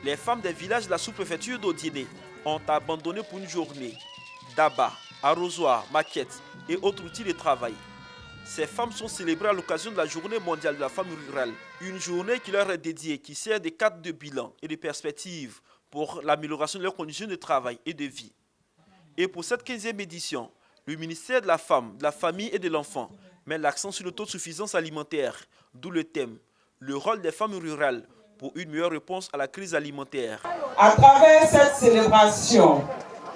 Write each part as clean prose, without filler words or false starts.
Les femmes des villages de la sous-préfecture d'Odiéné ont abandonné pour une journée d'abat, arrosoir, maquettes et autres outils de travail. Ces femmes sont célébrées à l'occasion de la Journée mondiale de la femme rurale, une journée qui leur est dédiée, qui sert de cadre de bilan et de perspective pour l'amélioration de leurs conditions de travail et de vie. Et pour cette 15e édition, le ministère de la Femme, de la Famille et de l'Enfant met l'accent sur l'autosuffisance alimentaire, d'où le thème « Le rôle des femmes rurales pour une meilleure réponse à la crise alimentaire ». À travers cette célébration,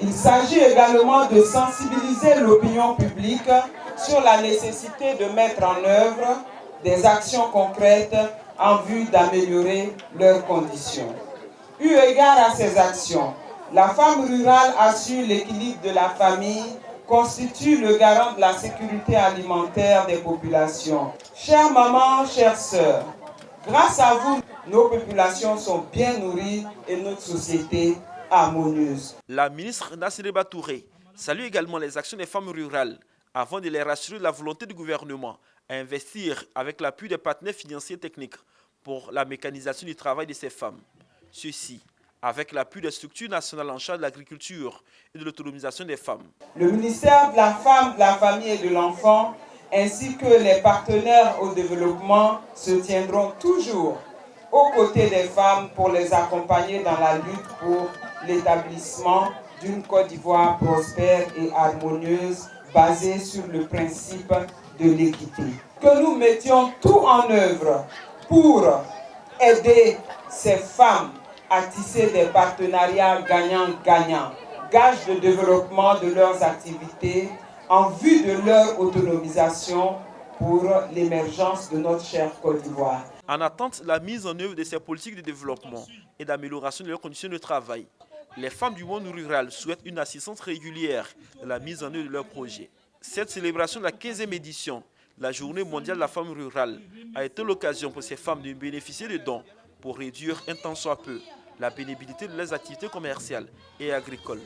il s'agit également de sensibiliser l'opinion publique sur la nécessité de mettre en œuvre des actions concrètes en vue d'améliorer leurs conditions. Eu égard à ces actions, la femme rurale assure l'équilibre de la famille, constitue le garant de la sécurité alimentaire des populations. Chères mamans, chères sœurs, grâce à vous, nos populations sont bien nourries et notre société harmonieuse. La ministre Nassireba Touré salue également les actions des femmes rurales avant de les rassurer de la volonté du gouvernement à investir avec l'appui des partenaires financiers et techniques pour la mécanisation du travail de ces femmes. Ceci avec l'appui des structures nationales en charge de l'agriculture et de l'autonomisation des femmes. Le ministère de la Femme, de la Famille et de l'Enfant, ainsi que les partenaires au développement, se tiendront toujours aux côtés des femmes pour les accompagner dans la lutte pour l'établissement d'une Côte d'Ivoire prospère et harmonieuse basée sur le principe de l'équité. Que nous mettions tout en œuvre pour aider ces femmes à tisser des partenariats gagnant-gagnant, gage de développement de leurs activités en vue de leur autonomisation pour l'émergence de notre chère Côte d'Ivoire. En attente de la mise en œuvre de ces politiques de développement et d'amélioration de leurs conditions de travail, les femmes du monde rural souhaitent une assistance régulière dans la mise en œuvre de leurs projets. Cette célébration de la 15e édition, la Journée mondiale de la femme rurale, a été l'occasion pour ces femmes de bénéficier de dons pour réduire un tant soit peu la pénibilité de leurs activités commerciales et agricoles.